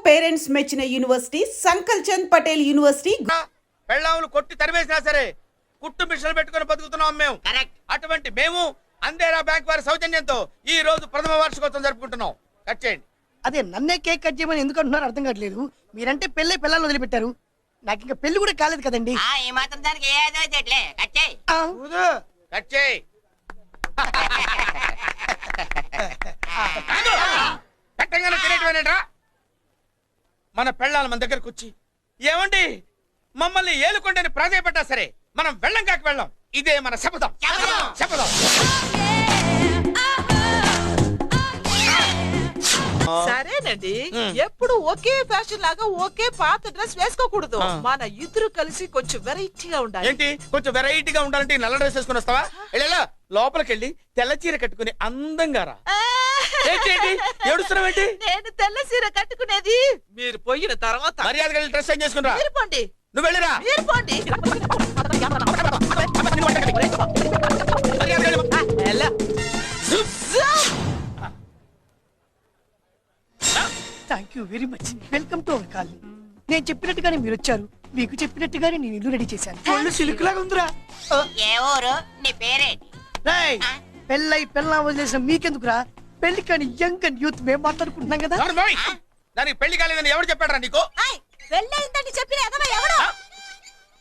Parents మెచ్చిన university సంకల్ Chand Patel university. పెళ్ళాములు కొట్టి తరివేసినా సరే కుట్టు మిషన్లు పెట్టుకుని బతుకుతున్నాం మేము. అటువంటి మేము అందేరా బ్యాంక్ వారి సౌజన్యంతో ఈ రోజు ప్రథమ వార్షికోత్సవం జరుపుకుంటున్నాం. కట్ చేయండి. అదే నన్నే కేక్ కట్ చేయమని ఎందుకు అంటున్నారు అర్థం కావట్లేదు. మీరంటే పెళ్ళై పిల్లలు వదిలిపెట్టారు, నాకు ఇంకా పెళ్లి కూడా కాలేదు కదండి. ఈ మాత్రం దానికి ఏదో చెట్లే కట్ చేయి. కట్ చేయి. పెట్టంగానే తినేటివేనేట్రా. మన పెళ్ళాలు మన దగ్గరకు వచ్చి ఏమండి మమ్మల్ని ఏలుకొండని ప్రాధాయపడ్డా సరే మనం వెళ్ళం కాక వెళ్ళం. ఇదే మన శపథం. శపథం. సరేనండి, ఎప్పుడు ఒకే ఫ్యాషన్ లాగా ఒకే పాత డ్రెస్ వేసుకోకూడదు. మన ఇద్దరు కలిసి కొంచెం వెరైటీగా ఉండాలి. ఏంటి కొంచెం వెరైటీగా ఉండాలంటే నల్ల డ్రెస్ వేసుకుని వస్తావా? వెళ్ళా లోపలికి వెళ్ళి తెల్ల చీర కట్టుకుని అందంగా రా. ఏంటి ఏడుస్తున్నావేంటి? నేను తెల్ల చీర కట్టుకునేది మీరు పోయిన తర్వాత. మర్యాదగా వెళ్ళి డ్రెస్ చేంజ్ చేసుకుని రా. మీరు పోండి. నువ్వు వెళ్ళిరా. మీరు పోండి. Thank you very much. Welcome to our colony. నేను చెప్పినట్టుగానే మీరు వచ్చారు, మీకు చెప్పినట్టుగానే నేను ఇల్లు రెడీ చేశాను. ఒళ్ళు సిల్క్ లాగా ఉందిరా. ఏ ఊరు? నీ పేరేంటి? రేయ్, పెళ్ళై పెళ్ళా వదిలేసిన మీకెందుకురా? పెళ్లి కాని యంగ్ అండ్ యూత్ మేము మాట్లాడుకుంటున్నాం కదా. దానికి పెళ్లి కాలేదని ఎవరు చెప్పాడరా నీకు? పెళ్ళయిందని చెప్పిన ఎదవ ఎవడు?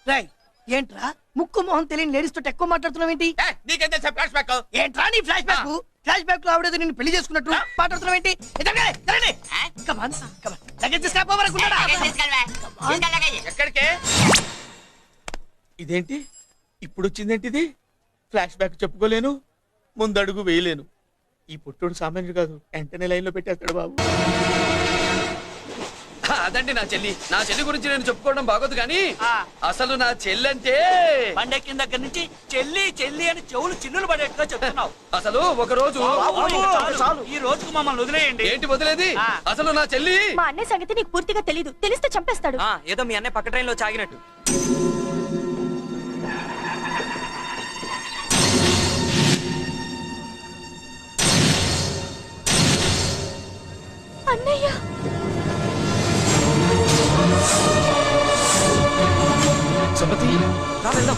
రాయ్, ఏంట్రా ముక్కు మొహం తెలియని లేడీస్ తోటి ఎక్కువ మాట్లాడుతున్నావు ఏంటి? నీకేం తెలుసా ఫ్లాష్ బ్యాక్? ఏంట్రా నీ ఫ్లాష్ బ్యాక్? ఫ్లాష్ బ్యాక్ లో ఆవిడేదో నేను పెళ్లి చేసుకున్నట్టు మాట్లాడుతున్నావు ఏంటి? ఎక్కడికే? ఇదేంటి ఇప్పుడు వచ్చిందేంటి? ఇది ఫ్లాష్ బ్యాక్ చెప్పుకోలేను, ముందడుగు వేయలేను. ఈ పుట్టుడు సామాన్యుడు కాదు, వెంటనే లైన్ లో పెట్టేస్తాడు బాబు. అదండి నా చెల్లి. నా చెల్లి గురించి నేను చెప్పుకోవడం బాగోదు కానీ అసలు నా చెల్లి అంటే పండెక్కిన దగ్గర నుంచి చెల్లి చెల్లి అని చెవులు చిన్నులు పడేట్టుగా చెప్తున్నావు. అసలు ఒక రోజు ఈ రోజుకు మమ్మల్ని వదిలేయండి. ఏంటి వదిలేది? అసలు నా చెల్లి మా అన్నయ్య సంగతి నీకు పూర్తిగా తెలీదు. తెలిస్తే చంపేస్తాడు. ఏదో మీ అన్నయ్య పక్క ట్రైన్ లో చాగినట్టు. అన్నయ్య సుమతి రా వెళ్దాం.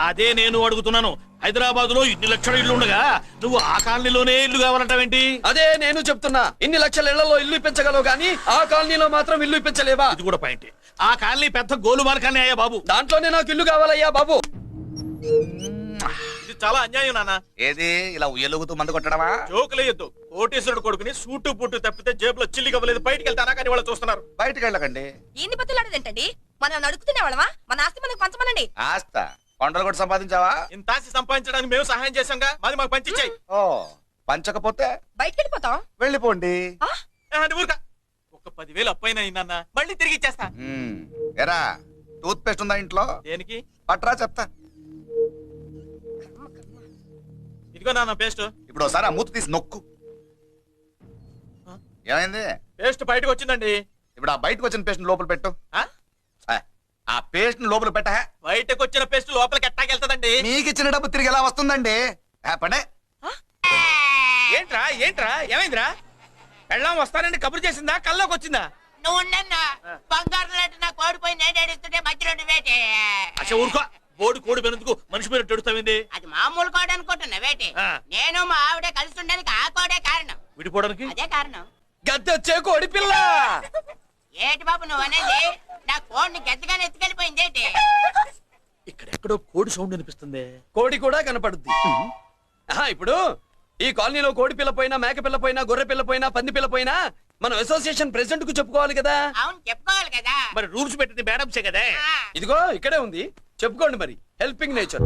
అదే నేను అడుగుతున్నాను. హైదరాబాద్ లో ఇన్ని లక్షల ఇల్లు ఉండగా నువ్వు ఆ కాలనీలోనే ఇల్లు కావాలంటావేంటి? అదే నేను చెప్తున్నా. ఇన్ని లక్షల ఇళ్లలో ఇల్లు ఇప్పించగలవు గానీ ఆ కాలనీలో మాత్రం ఇల్లు ఇప్పించలేవా? ఇది కూడా పాయింట్. ఆ కాలనీ పెద్ద గోలుమార్ కాలనీ అయ్యా బాబు. దాంట్లోనే నాకు ఇల్లు కావాలయ్యా బాబు. ఇది చాలా అన్యాయం నాన్న. ఏది ఇలా ఉయ్యలుగుతూ మందు కొట్టడమా? జోకులేయొద్దు. కోటేశ్వరుడు కొడుకుని సూటు పుట్టు తప్పితే జేబులో చిల్లి కవ్వలేదు. బయటికి వెళ్తానా కానీ వాళ్ళు చూస్తున్నారు. బయటకు వెళ్ళకండి. ఎన్ని బతులాడేదేంటండి? మనం నడుకుతున్న వాళ్ళమా? మన ఆస్తి మనకు పంచమనండి. ఆస్త కొండలు కూడా సంపాదించావా? ఇంత ఆస్తి సంపాదించడానికి మేము సహాయం చేశాంగా, మాది మాకు పంచిచ్చాయి. ఓ పంచకపోతే బయటికి వెళ్ళిపోతాం. వెళ్ళిపోండి. ఊరుకా. ఒక 10,000 అప్పైనా నాన్న, మళ్ళీ తిరిగి ఇచ్చేస్తా. ఎరా టూత్ పేస్ట్ ఉందా ఇంట్లో? దేనికి? పట్రా చెప్తా. ఇదిగో నాన్న పేస్ట్. ఇప్పుడు ఒకసారి ఆ మూత తీసి నొక్కు. ఏమైంది? పేస్ట్ బయటకు వచ్చిందండి. ఇప్పుడు ఆ బయటకు వచ్చిన పేస్ట్ లోపల పెట్టు. ఆ పేస్ట్ లోపల పెట్ట. బయటకు వచ్చిన పేస్ట్ లోపలికి ఎట్టాకెళ్తదండి? మీకు ఇచ్చిన డబ్బు తిరిగి ఎలా వస్తుందండి? పడే. ఏంట్రా ఏంట్రా ఏమైందిరా? పెళ్ళాం వస్తానండి కబురు చేసిందా, కల్లోకి వచ్చిందా? నువ్వు బంగారు లాంటి నా కోడిపోయి నేను ఏడుస్తుంటే మధ్యలో నువ్వేటి? అసలు ఊరుకో. బోర్డు కోడి పెనందుకు మనిషి మీద ఎడుస్తావింది. అది మామూలు కోడి అనుకుంటున్నా వేటి. నేను మా ఆవిడే కలిసి ఉండడానికి ఆ కోడే కారణం. విడిపోవడానికి అదే కారణం. గద్దెచ్చే కోడి పిల్ల. ఏటి బాబు నువ్వు అనేది? నా కోడిని గెద్దగానే ఎత్తుకెళ్ళిపోయింది ఏంటి? ఇక్కడెక్కడో కోడి సౌండ్ అనిపిస్తుంది. కోడి కూడా కనపడుద్ది. ఇప్పుడు ఈ కాలనీలో కోడి పిల్ల పోయినా, మేక పిల్ల పోయినా, గొర్రె పిల్ల పోయినా, పంది పిల్ల పోయినా మనం అసోసియేషన్ ప్రెసిడెంట్ కు చెప్పుకోవాలి కదా. అవును చెప్పుకోవాలి కదా. మరి రూల్స్ పెట్టింది మేడమ్సే కదా. ఇదిగో ఇక్కడే ఉంది, చెప్పుకోండి మరి. Helping nature.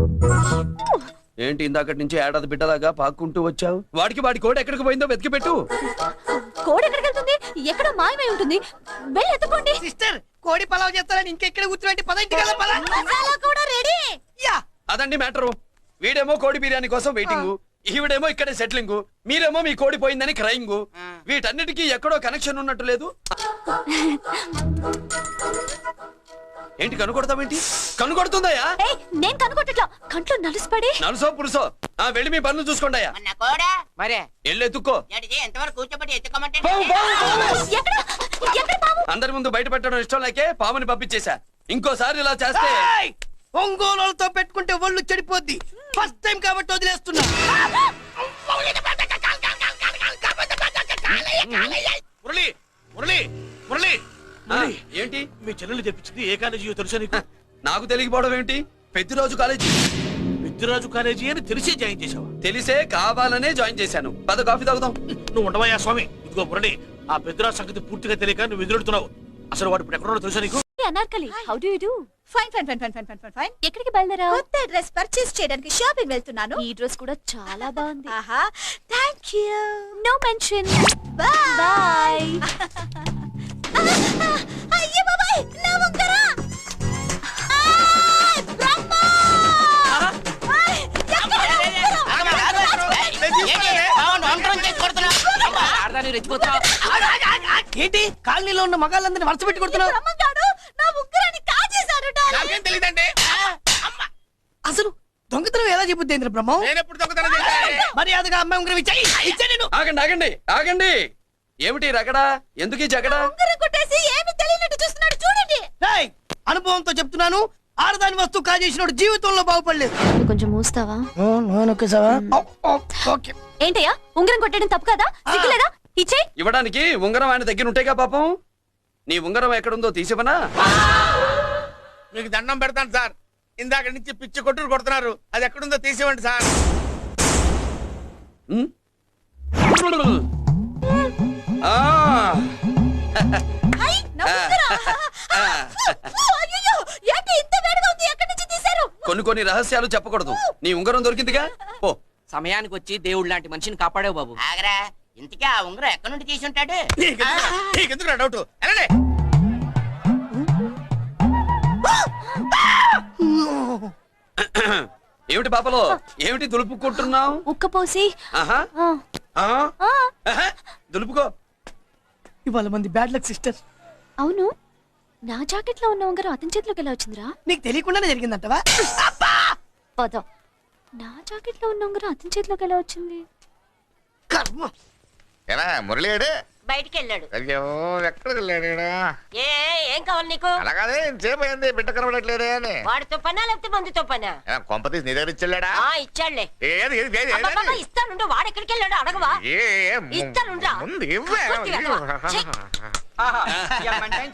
ఏంటి ఇందాకటి నుంచి ఏడాది బిడ్డలాగా పాక్కుంటూ వచ్చావు? వాడి కోడి ఎక్కడికి పోయిందో వెతికి పెట్టు. కోడి ఎక్కడికి వెళ్తుంది? ఎక్కడో మాయమై ఉంటుంది. వెళ్ళి ఎత్తుకోండి. సిస్టర్, కోడి పలావ్ చేస్తారని ఇంకెక్కడ కూర్చోండి. పద ఇంటికి వెళ్దాం. పద. మసాలా కూడా రెడీ. యా అదండి మ్యాటరు. వీడేమో కోడి బిర్యానీ కోసం వెయిటింగ్, ఈవిడేమో ఇక్కడే సెటిలింగ్, మీరేమో మీ కోడి పోయిందని క్రయింగ్. వీటన్నిటికీ ఎక్కడో కనెక్షన్ ఉన్నట్టు లేదు. ఏంటి కనుకొడతావేంటి? కనుకొడుతుందయ్యా? ఏయ్, నేను కనుగొట్టట్లా, కంట్లో నలుసుపడి. నలుసో పురుసో వెళ్ళి మీ పనులు చూసుకోండియా. మొన్న కూడా మరే ఎల్లు ఎత్తుక్కో. ఏడిది ఎంతవరకు కూర్చోబెట్టి ఎత్తుకోమంటే ఎక్కడ ఎక్కడ పాము? అందరి ముందు బయట పెట్టడం ఇష్టం లేకే పాముని పంపించేశా. ఇంకోసారి ఇలా చేస్తే ఒంగోలులతో పెట్టుకుంటే ఒళ్ళు చెడిపోద్ది. ఫస్ట్ టైం కాబట్టి వదిలేస్తున్నా. మురళి మురళి మురళి ఆ, ఏంటి మీ చెల్లెలు తెప్పించింది ఏ కాలేజీయో తెలుసా నీకు? నాకు తెలియకపోవడం ఏంటి? పెద్దిరాజు కాలేజీ. పెద్దిరాజు కాలేజీ అని తెలిసే జాయిన్ చేసావా? తెలిసే కావాలనే జాయిన్ చేశాను. పద కాఫీ తాగుదాం. నువ్వు ఉండవయ్యా స్వామి. ఇదిగో మురళి, ఆ పెద్దిరాజు సంగతి పూర్తిగా తెలియక నువ్వు ఎదురెడుతున్నావు. అసలు వాడు ఇప్పుడు ఎక్కడున్నాడో తెలుసా నీకు? Anarkali, how do you do? Fine fine fine fine fine fine fine fine. ఎక్కడికి బయలుదేరావు? కొత్త డ్రెస్ పర్చేస్ చేయడానికి షాపింగ్ వెళ్తున్నాను. ఈ డ్రెస్ కూడా చాలా బాగుంది. ఆహా, thank you. No mention. Bye. Bye. అయ్యో బాబాయ్, నా ఉంగరా. ఆయ్, బ్రహ్మ! ఆయ్, ఎక్కడ నా ఏంటి కాలనీలో ఉన్న మగాళ్ళందరినీ వరుస పెట్టి కొడుతున్నావు? బ్రహ్మంగాడు నా ఉంగరాన్ని కాజేశాడు డార్లింగ్. నాకేం తెలియదండి. అసలు దొంగతనం ఎలా చెబుద్ది ఏంద్ర బ్రహ్మం? నేను ఎప్పుడు దొంగతనం చేశాను? మర్యాదగా అమ్మాయి ఉంగరం ఇచ్చాయి. ఇచ్చా నేను. ఆగండి ఆగండి ఆగండి. ఏమిటి రగడా? ఎందుకు ఈ జగడా? ఉంగరం కొట్టేసి ఏమీ తెలియనట్టు చూస్తున్నాడు చూడండి. రేయ్, అనుభవంతో చెప్తున్నాను, ఆడదాని వస్తువు కాజేసినోడు జీవితంలో బాగుపడలేదు. కొంచెం మూస్తావా? ఓకే. ఏంటయ్యా, ఉంగరం కొట్టడం తప్పు కదా? సిగ్గులేదా? ఇచ్చే. ఇవ్వడానికి ఉంగరం ఆయన దగ్గర ఉంటేగా పాపం. నీ ఉంగరం ఎక్కడుందో తీసివనా? మీకు దండం పెడతాను సార్. ఇందాక నుంచి పిచ్చి కొట్టుడు కొడుతున్నారు. అది ఎక్కడుందో తీసివ్వండి సార్. ఉమ్? ఆ. హై, నా ఉంగరం. అయ్యో, ఏంటి ఇంత వేడిగా ఉంది? ఎక్కడి నుంచి తీశారు? కొన్ని రహస్యాలు చెప్పకూడదు. నీ ఉంగరం దొరికిందిగా. ఓ సమయానికి వచ్చి దేవుడు లాంటి మనిషిని కాపాడావు బాబు. ఆగరా, ఇంతకీ ఆ ఉంగరం ఎక్కడి నుండి తీసి ఉంటాడు? నీకెందుకు డౌట్? వెళ్ళండి. ఏమిటి పాపలో? ఏమిటి దులుపుకుంటున్నావు? ఉక్కపోసి. ఆహా. ఆ, ఆ? ఆ. ఆహా. దులుపుకో. ఇవాళ మంది బ్యాడ్ లక్ సిస్టర్. అవును, నా జాకెట్ లో ఉన్న ఉంగరం అతని చేతిలోకి ఎలా వచ్చిందిరా? నీకు తెలియకుండానే జరిగిందంటవా? పద. నా జాకెట్ లో ఉన్న ఉంగరం అతని చేతిలోకి ఎలా వచ్చింది? కర్మ. ఎలా మురళీడే? బయటికి వెళ్ళాడు. అయ్యో, ఎక్కడికి వెళ్ళాడు? ఏం కావాలి నీకు? అలాగే సేపు అయింది, బిడ్డ కనబడట్లేదే అని. వాడితో పనా లేకపోతే మందుతో పనా? కొంప తీసి నీ దగ్గర ఇచ్చాడా? ఇచ్చాడులే. ఏది ఏది ఏది ఏది? అబ్బబ్బబ్బ, ఇస్తానుండు. వాడు ఎక్కడికి వెళ్ళాడు అడగవా? ఇస్తానుండ్రా. ముందు ఇవ్వే. కొట్టి వెళ్ళవా? ఛీ.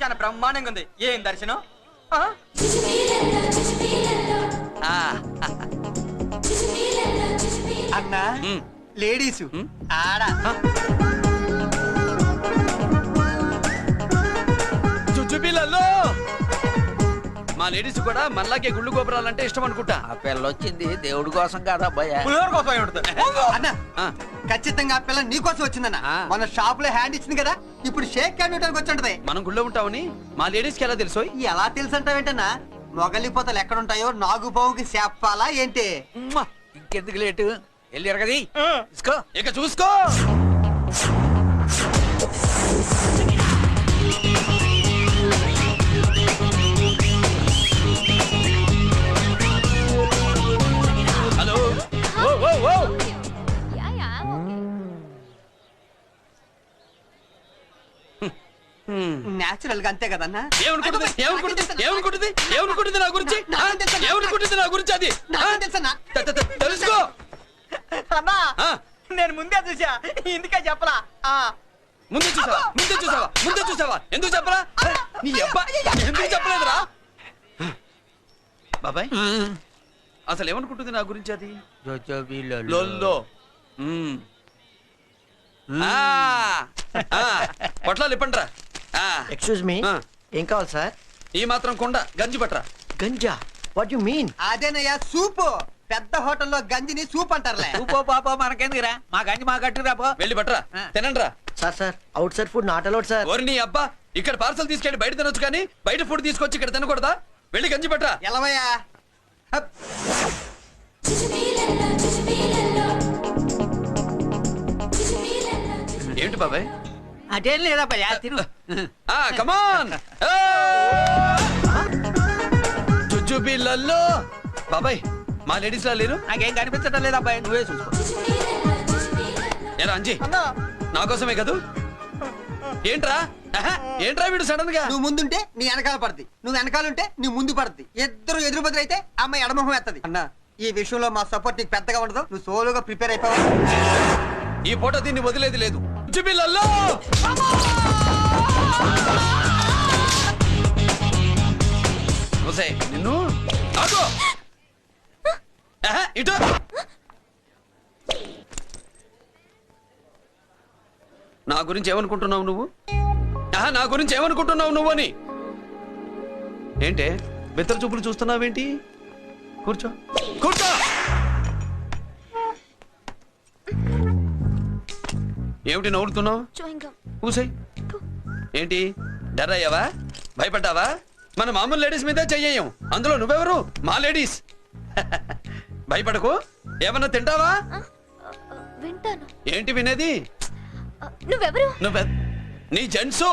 చాలా బ్రహ్మాండంగా ఉంది. ఏం దర్శనం? అన్నా, ఉమ్. లేడీస్ ఆడ చుచ్చుపిల్లల్లో మా లేడీస్ కూడా మనలాగే గుళ్ళు గోపురాలంటే ఇష్టం అనుకుంటా. ఆ పిల్ల వచ్చింది దేవుడి కోసం కాదా అబ్బాయి? అన్న, ఖచ్చితంగా ఆ పిల్ల నీకోసం వచ్చిందన్న. మన షాప్ లో హ్యాండ్ ఇచ్చింది కదా, ఇప్పుడు షేక్ హ్యాండ్ ఇవ్వడానికి వచ్చి మనం గుళ్ళో ఉంటామని మా లేడీస్ కి ఎలా తెలుసు? ఎలా తెలుసు అంటావేంటన్నా? మొగలిపోతలు ఎక్కడుంటాయో నాగుబావుకి చెప్పాలా ఏంటి? ఇంకెందుకు లేటు? వెళ్ళి ఎరగది తీసుకో. ఇక చూసుకో. హలో. ఓ ఓ ఓ. యా, యా, నేచురల్ గా అంతే కదన్నా. ఏమనుకుంటుంది ఏమనుకుంటుంది నా గురించి? ఏమనుకుంటుంది నా గురించి? అది తెలుసన్నా. తెలుసుకో. అన్నా, ఆ, నేను ముందే చూసా, ఇందుకే చెప్పలా. ముందే చూసావా? ఎందుకు చెప్పరా? నీ అబ్బా ఎందుకు చెప్పలేదురా? బాబాయ్, అసలు ఏమనుకుంటుంది నా గురించి? అది లొల్లో. మ్మ్. పొట్లాలు ఇప్పండ్రా. ఎక్స్క్యూజ్ మీ, ఆ. ఏం కావాలి సార్? ఈ మాత్రం కొండ గంజి పట్రా. గంజా? What you mean? అదేనయ్యా, సూపు. పెద్ద హోటల్లో గంజిని సూప్ అంటారులే. పో పాప, మనకెందుకురా? మా గంజి మా గట్టురా పో. వెళ్ళి పట్రా, తినండ్రా. Sir outside food not allowed sir. ఓరి నీ అబ్బా, ఇక్కడ పార్సల్ తీసుకెళ్ళి బయట తినొచ్చు కానీ బయట ఫుడ్ తీసుకొచ్చి ఇక్కడ తినకూడదా? వెళ్ళి గంజి పట్రా. ఎలవయ్యా. బాబాయ్ అదేం లేదా భయ్యా తిరు కమాన్ జుజుబిళ్ళల్లో బాబాయ్ మా లేడీస్ లా లేరు నాకేం కనిపించడం లేదా అబ్బాయి నువ్వే చూసుకో ఏరా అంజీ నా కోసమే కదూ ఏంట్రా ఏంట్రా వీడు సడన్ గా నువ్వు ముందుంటే నీ వెనకాల పడుతుంది, నువ్వు వెనకాలంటే నీ ముందు పడుతుంది. ఇద్దరు ఎదురు బదులు అయితే అమ్మాయి ఎడమొహం ఎత్తది. అన్న ఈ విషయంలో మా సపోర్ట్ నీకు పెద్దగా ఉండదు, నువ్వు సోలోగా ప్రిపేర్ అయిపోవాలి. ఈ పూట దీన్ని వదిలేది లేదు. జుబిళ్ళల్లో నిన్ను ఆగు. ఇటు నా గురించి ఏమనుకుంటున్నావు నువ్వు? నా గురించి ఏమనుకుంటున్నావు నువ్వు అని ఏంటే బెత్తర చూపులు చూస్తున్నావేంటి? కూర్చో కూర్చో. ఏమిటి నవ్వుతున్నావు? కూసాయి. ఏంటి డర్ అయ్యావా? భయపడ్డావా? మన మామూలు లేడీస్ మీద చెయ్యం, అందులో నువ్వెవరు? మా లేడీస్. భయపడకు. ఏమన్నా తింటావా? వింటాను. ఏంటి వినేది? నువ్వెవరు? నీ జెంట్సు.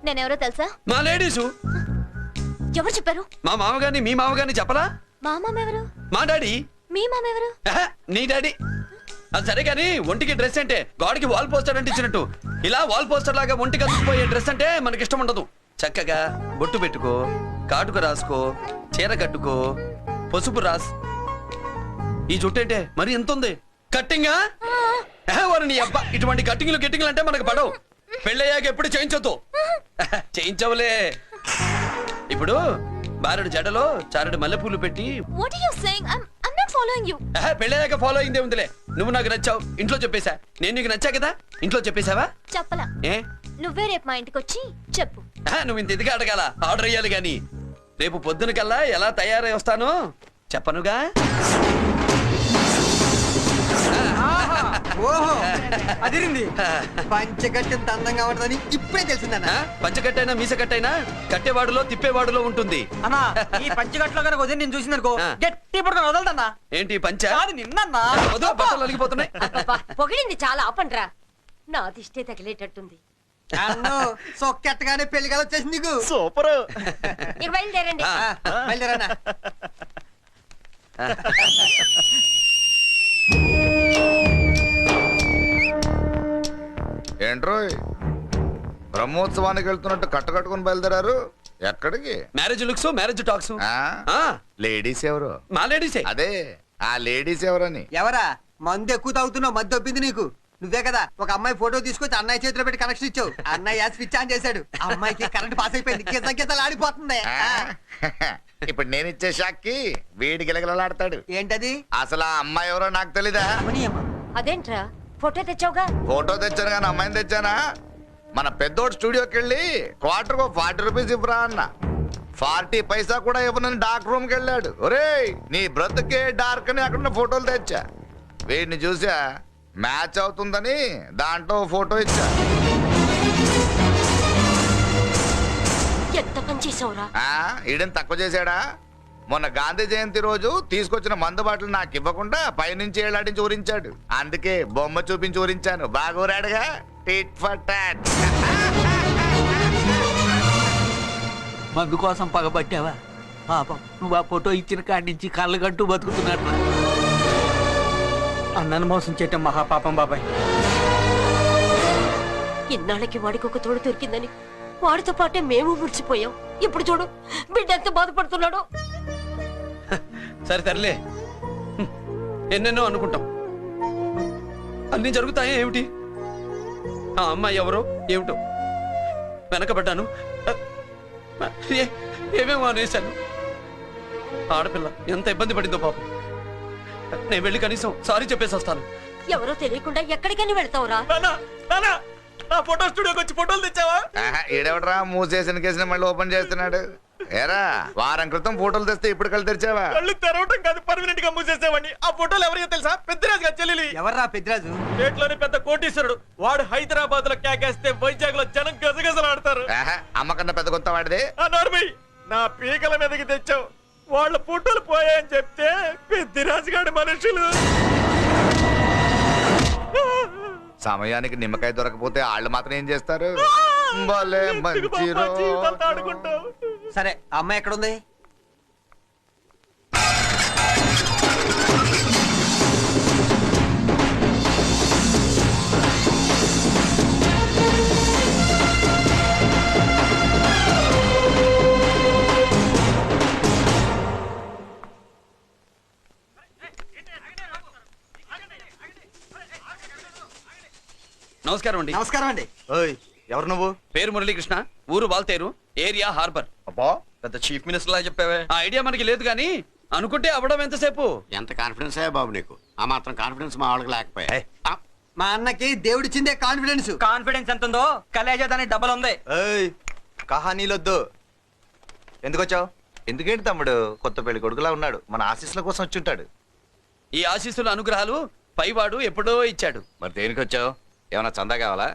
నేనెవరో తెలుసా? మా లేడీసు. ఎవరు చెప్పారు? మా మామగారిని మీ మామగారిని చెప్పరా? మా మామ ఎవరు? మా డాడీ. మీ మామ ఎవరు? నీ డాడీ. అది సరే కానీ ఒంటికి డ్రెస్ అంటే గాడికి వాల్ పోస్టర్ అంటే ఇచ్చినట్టు ఇలా వాల్ పోస్టర్ లాగా ఒంటికి అందుకుపోయే డ్రెస్ అంటే మనకి ఇష్టం ఉండదు. చక్కగా బొట్టు పెట్టుకో, కాటుక రాసుకో, చీర కట్టుకో, పసుపు రాస్. ఈ జుట్టు అంటే మరి ఎంత ఉంది? కట్టింగా వారు నీ అబ్బా. ఇటువంటి కట్టింగ్లు గిట్టింగ్లు అంటే మనకు పడవు. పెళ్ళయ్యాక ఎప్పుడు చేయించొద్దు. చేయించవులే. ఇప్పుడు బారెడు జడలో చారెడు మల్లెపూలు పెట్టి. What are you saying? I'm not following you. పెళ్ళయ్యాక ఫాలో అయిందే ఉందిలే. నువ్వు నాకు నచ్చావు, ఇంట్లో చెప్పేశా. నేను నీకు నచ్చా కదా, ఇంట్లో చెప్పేశావా? చెప్పలా. ఏ నువ్వే రేపు మా ఇంటికి వచ్చి చెప్పు. నువ్వు ఇంత ఎదిగా అడగాల, ఆర్డర్ అయ్యాలి గాని. రేపు పొద్దున కల్లా ఎలా తయారై వస్తానో చెప్పనుగా. ఓహో అదిరింది. పంచగట్టెంత అందంగా ఉంటుందని ఇప్పుడే తెలిసిందన్న. పంచకట్టైనా మీసకట్టైనా కట్టేవాడులో తిప్పేవాడులో ఉంటుంది. అన్నా ఈ పంచగట్లో కనుక వదిలి నేను చూసిందనుకో గట్టి పడుకుని వదలదన్నా. ఏంటి పంచ? అది నిన్నన్నా బట్టలు అలిగిపోతున్నాయి. పొగిడింది చాలా ఆపండ్రా. నా దిష్టే తగిలేటట్టుంది. సొక్కెట్టగానే పెళ్లి కదా వచ్చేసింది నీకు. సూపర్. ఇక బయలుదేరండి. బయలుదేరన్నా. ఏంట్రోయ్ బ్రహ్మోత్సవానికి వెళ్తున్నట్టు కట్టుకట్టుకుని బయలుదేరారు? ఎక్కడికి? Marriage looks, marriage talks. Ladies ఎవరు? మా లేడీసే. అదే ఆ లేడీస్ ఎవరని. ఎవరా? మందు ఎక్కువ తాగుతున్నావు, మధ్య ఒప్పింది నీకు. నువ్వే కదా ఒక అమ్మాయి ఫోటో తీసుకొచ్చి అన్నయ్య చేతిలో పెట్టి కనెక్షన్ ఇచ్చావు. అన్నయ్య స్విచ్ ఆన్ చేశాడు, అమ్మాయికి కరెంట్ పాస్ అయిపోయింది. కింద కింద ఆడిపోతుంది. ఇప్పుడు నేను ఇచ్చే షాక్ కి వీడి గిలగిలలాడతాడు. ఏంటది? అసలు ఆ అమ్మాయి ఎవరో నాకు తెలీదా? అదేంట్రా ఫోటో తెచ్చావుగా? ఫోటో తెచ్చాను కానీ అమ్మాయిని తెచ్చానా? మన పెద్దోడు స్టూడియోకి వెళ్ళి క్వార్టర్ 40 రూపీస్ ఇవ్వరా అన్న. 40 పైసా కూడా ఇవ్వనని డార్క్ రూమ్ కి వెళ్ళాడు. ఒరేయ్ నీ బ్రతుకే డార్క్ అని అక్కడ ఫోటోలు తెచ్చా. వీడిని చూసా మ్యాచ్ అవుతుందని దాంట్లో ఫోటో ఇచ్చా. ఎంత పని చేసావురా? ఈడని తక్కువ చేశాడా? మొన్న గాంధీ జయంతి రోజు తీసుకొచ్చిన మందు బాటలు నాకు ఇవ్వకుండా పైనుంచి ఏళ్ళాడించి ఊరించాడు. అందుకే బొమ్మ చూపించి ఊరించాను. బాగా ఊరాడుగా. Tit for tat. మందు కోసం పగబట్టావా? పాపం నువ్వు ఆ ఫోటో ఇచ్చిన కాడి నుంచి కళ్ళు గంటూ బతుకుతున్నట్టు. అన్నను మోసం చేయటం మహాపాపం బాబాయ్. ఇన్నాళ్ళకి వాడికి ఒక తోడు దొరికిందని వాడితో పాటే మేము మురిచిపోయాం. ఇప్పుడు చూడు బిడ్డ ఎంత బాధపడుతున్నాడు. సరే తరలే, ఎన్నెన్నో అనుకుంటాం, అన్ని జరుగుతాయా ఏమిటి? ఆ అమ్మాయి ఎవరో ఏమిటో వెనకబడ్డాను, ఏమేమో అనేశాను. ఆడపిల్ల ఎంత ఇబ్బంది పడిందో పాపం. నేను వెళ్ళి కనీసం సారీ చెప్పేసి వస్తాను. ఎవరో తెలియకుండా ఎక్కడికైనా వెళ్తావురా? నా ఫోటో స్టూడియోకి వచ్చి ఫోటోలు తెచ్చావా? ఈడెవడరా మూసేసిన కేసుని మళ్ళీ ఓపెన్ చేస్తున్నాడు? ఏరా వారం క్రితం ఫోటోలు తెస్తే ఇప్పుడు కళ్ళు తెరిచావా? కళ్ళు తెరవటం కాదు, పర్మనెంట్ గా మూసేసేవాడిని. ఆ ఫోటోలు ఎవరికో తెలుసా? పెద్దరాజు గారి చెల్లెలి. ఎవర్రా పెద్దరాజు? స్టేట్లోని పెద్ద కోటీశ్వరుడు. వాడు హైదరాబాద్ లో కేకేస్తే వైజాగ్ లో జనం గజగజలాడతారు. అమ్మకన్నా పెద్ద కొత్త వాడిదే. నా పీకల మీదకి తెచ్చావు. వాళ్ళ ఫోటోలు పోయాయని చెప్తే పెద్దరాజు గారి మనుషులు సమయానికి నిమ్మకాయ దొరకపోతే వాళ్ళు మాత్రం ఏం చేస్తారు? భలే మంచి రోజు. సరే ఆ అమ్మాయి ఎక్కడుంది? నమస్కారం అండి. నమస్కారం అండి. ఓయ్ ఎవరు నువ్వు? పేరు మురళీకృష్ణ, ఊరు వాల్తేరు, ఏరియా హార్బర్. అబ్బా పెద్ద చీఫ్ మినిస్టర్ లా చెప్పావే. ఆ ఐడియా మనకి లేదు కానీ అనుకుంటే అవ్వడం ఎంతసేపు? ఎంత కాన్ఫిడెన్స్ అయ్యా బాబు నీకు? ఆ మాత్రం కాన్ఫిడెన్స్ మా వాళ్ళకి లేకపోయా? మా అన్నకి దేవుడిచ్చిందే కాన్ఫిడెన్స్. కాన్ఫిడెన్స్ ఎంత ఉందో కలేజా దానికి డబల్ ఉంది. ఏయ్ కహానీలొద్దు. ఎందుకు వచ్చావు? ఎందుకేంటి తమ్ముడు? కొత్త పెళ్లి కొడుకులా ఉన్నాడు. మన ఆశీస్సుల కోసం వచ్చి ఉంటాడు. ఈ ఆశీస్సుల అనుగ్రహాలు పైవాడు ఎప్పుడో ఇచ్చాడు. మరి దేనికి వచ్చావు? ఏమైనా చందా కావాలా?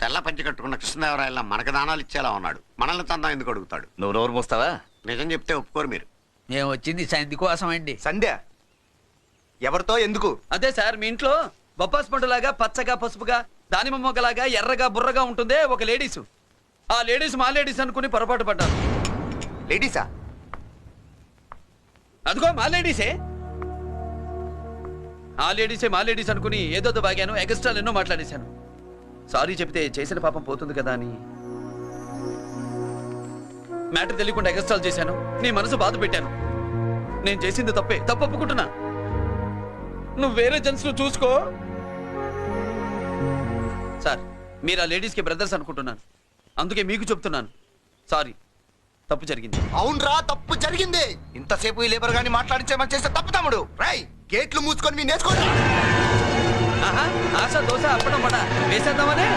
తెల్ల పంచి కట్టుకున్న కృష్ణదేవరాయల మనకు దానాలు ఇచ్చేలా ఉన్నాడు. మనల్ని తందా ఎందుకు అడుగుతాడు? నువ్వు నోరు మూస్తావా? నిజం చెప్తే ఒప్పుకోరు మీరు. మేము వచ్చింది సంధి కోసం అండి. సంధ్య ఎవరితో ఎందుకు? అదే సార్, మీ ఇంట్లో బొప్పాస్ పండులాగా పచ్చగా పసుపుగా దానిమ్మ మొగ్గలాగా ఎర్రగా బుర్రగా ఉంటుందే ఒక లేడీస్. ఆ లేడీస్ మా లేడీస్ అనుకుని పొరపాటు పడ్డాను. లేడీసా? అదిగో మా లేడీసే. ఆ లేడీసే మా లేడీస్ అనుకుని ఏదో బాగాను, ఎక్స్ట్రాలు ఎన్నో మాట్లాడేశాను. సారీ చెప్తే చేసిన పాపం పోతుంది కదా అని మ్యాటర్ తెలియకుండా ఎక్స్ట్రాలు చేశాను. నీ మనసు బాధ పెట్టాను. నేను చేసింది తప్పే, తప్పు ఒప్పుకుంటున్నా. నువ్వు వేరే జెంట్స్ ను చూసుకో. సార్, మీరు ఆ లేడీస్ కి బ్రదర్స్ అనుకుంటున్నాను, అందుకే మీకు చెప్తున్నాను. సారీ, తప్పు జరిగింది. అవునరా, తప్పు జరిగింది. ఇంతసేపు ఈ లేబర్ గాని మాట్లాడించేమని చేస్తే తప్పు తమ్ముడు. రై గేట్లు మూసుకొని మీ నేర్చుకోండి. ఆహా, ఆశ దోశ అప్పడం వడ వేసేద్దామనే.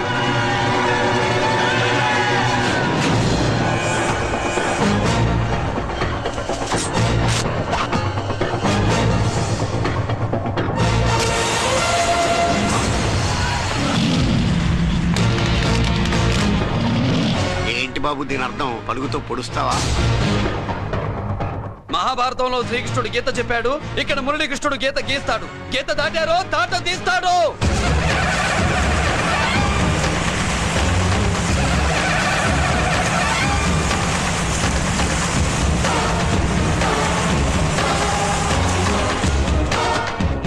ఏంటి బాబు దీని అర్థం? పలుగుతో పొడుస్తావా? మహాభారతంలో శ్రీకృష్ణుడు గీత చెప్పాడు, ఇక్కడ మురళీకృష్ణుడు గీత గీస్తాడు. గీత దాటారో తాట తీస్తాడు.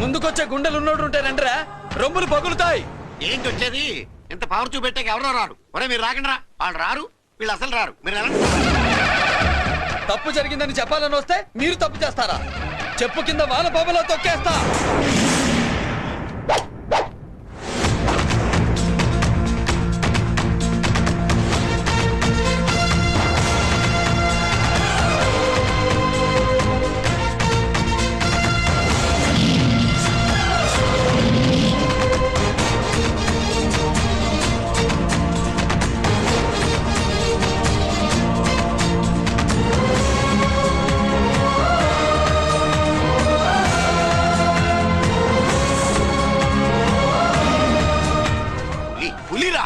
ముందుకొచ్చే గుండెలు ఉన్నోడు ఉంటే రండిరా, రొమ్ములు పగులుతాయి. ఏంటి వచ్చేది? ఇంత పవర్ చూపెట్టాక ఎవరో రారు. ఒరే మీరు రాకండి రా. వాళ్ళు రారు, వీళ్ళు అసలు రారు. మీరు వెళ్ళండి. తప్పు జరిగిందని చెప్పాలని వస్తే మీరు తప్పు చేస్తారా? చెప్పు కింద వాన పాపలో తొక్కేస్తా. పులిరా.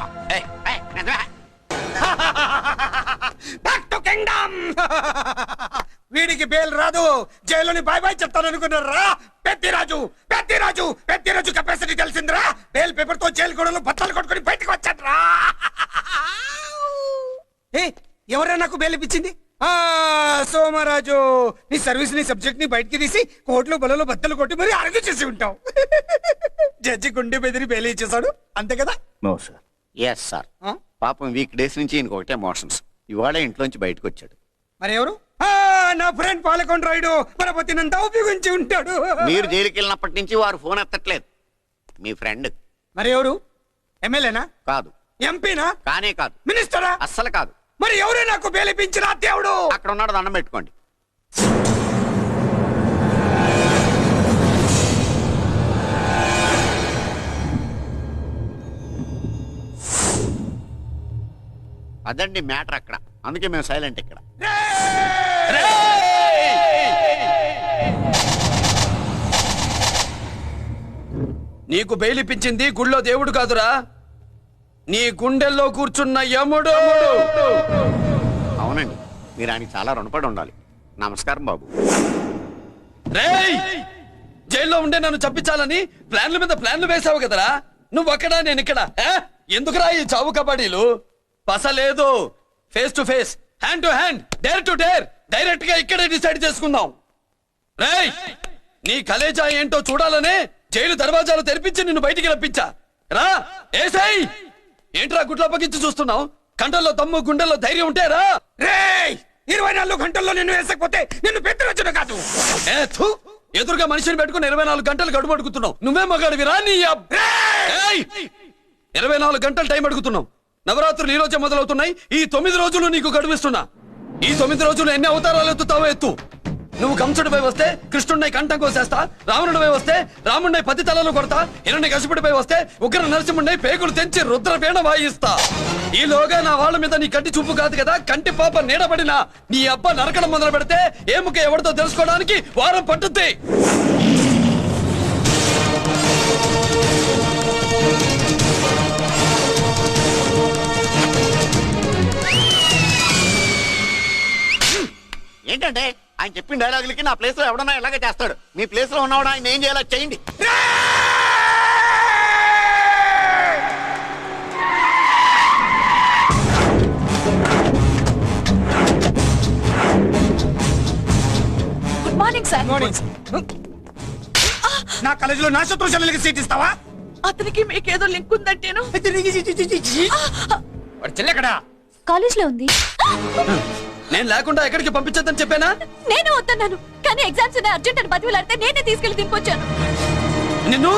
వీడికి బేల్ రాదు, జైలుని బాయ్ బాయ్ చెప్తాను అనుకున్నారా? పెద్దిరాజు పెద్దిరాజు పెద్దిరాజు కెపాసిటీ తెలిసిందిరా. బేల్ పేపర్ తో జైలు గొడవలు బట్టలు కొట్టుకుని బయటకు వచ్చాడ్రా. ఎవరైనా నాకు బేల్ ఇప్పించింది? సోమరాజు, నీ సర్వీస్ నీ సబ్జెక్ట్ ని బయటికి తీసి కోట్లు బలలో బద్దలు కొట్టి మరి అరగు చేసి ఉంటావు. జడ్జి గుండె బెదిరి బేలు ఇచ్చేసాడు, అంతే కదా? No sir. Yes sir. పాపం వీక్ డేస్ నుంచి ఈయనకి ఒకటే మోషన్స్. ఇవాళ ఇంట్లోంచి బయటకు వచ్చాడు. మరి ఎవరు? నా ఫ్రెండ్ పాలకొండ రాయుడు పరపతినంతా ఉపయోగించి ఉంటాడు. మీరు జైలుకి వెళ్ళినప్పటి నుంచి వారు ఫోన్ ఎత్తట్లేదు. మీ ఫ్రెండ్. మరి ఎవరు? ఎమ్మెల్యేనా? కాదు. ఎంపీనా? కానే కాదు. మినిస్టరా? అస్సలు కాదు. మరి ఎవరే నాకు బేలిపించిన దేవుడు? అక్కడ ఉన్నాడు, దండం పెట్టుకోండి. అదండి మ్యాటర్ అక్కడ. అందుకే మేము సైలెంట్ ఇక్కడ. నీకు బెయిలిపించింది గుళ్ళో దేవుడు కాదురా, నీ గుండెల్లో కూర్చున్న యముడు. అవునండి, మీరు ఆయనకి చాలా రుణపడి ఉండాలి. నమస్కారం బాబు. రేయ్, జైల్లో ఉండే నన్ను చంపించాలని ప్లాన్ల మీద ప్లాన్లు వేసావు కదరా. నువ్వక్కడా నేను ఇక్కడ ఎందుకురా ఈ చావు కబడ్డీలు పస లేదు face to face hand to hand dare to dare direct గా ఇక్కడే డిసైడ్ చేసుకుందాం రేయ్ నీ కలేజా ఏంటో చూడాలనే జైలు దర్వాజాలు తెరిపించి నిన్ను బయటికి రప్పించా రా ఏసై ఏంట్రా గుడ్ల పగించి చూస్తున్నావు కంటల్లో తమ్ము గుండెల్లో ధైర్యం ఉంటే రా రేయ్ 24 గంటల్లో నిన్ను వేసకపోతే నిన్ను పెద్దరొచ్చును కాదు. ఎదురుగా మనిషిని పెట్టుకుని 24 గంటలు గడుపు అడుగుతున్నావు నువ్వే మగాడివిరా నీ 24 గంటలు టైం అడుగుతున్నావు నవరాత్రులు ఈ రోజే మొదలవుతున్నాయి ఈ 9 రోజులు నీకు గడువిస్తున్నా ఈ 9 రోజులు ఎన్ని అవతారాలు ఎత్తుతావో ఎత్తు నువ్వు కంసుడిపై వస్తే కృష్ణుడిని కంఠం కోసేస్తా రావణుడిపై వస్తే రాముడిని 10 తలలు కొడతా హిరణ్య కశిపుడిపై వస్తే ఉగ్ర నరసింహుడిని పేగులు తెంచి రుద్రపీణ వాయిస్తా ఈలోగా నా వాళ్ళ మీద నీ కంటి చూపు కాదు కదా కంటి పాప నీడబడినా నీ అబ్బ నరకడం మొదలు పెడితే ఏముక ఎవరితో తెలుసుకోవడానికి వారం పట్టుద్ది ఏంటంటే ఆయన చెప్పిన డైలాగులకి నా ప్లేస్ లో ఎవడన్నా ఎలాగే చేస్తాడు మీ ప్లేస్ లో ఉన్నవాడు ఆయన ఏం చేయాలో చేయండి గుడ్ మార్నింగ్ సార్ నా కాలేజీలో నా శత్రు చెల్లెలకి సీట్ ఇస్తావా? అతనికి మీకేదో లింక్ ఉందంటేను వాడి చెల్లెక్కడా? కాలేజ్ లో ఉంది. నేను లేకుండా ఎక్కడికి పంపించద్దని చెప్పానా నేను వద్దన్నాను కానీ ఎగ్జామ్స్ ఉన్నాయి అర్జెంట్ అని బతిలాడితే నేనే తీసుకెళ్లి దింపొచ్చాను. నిన్ను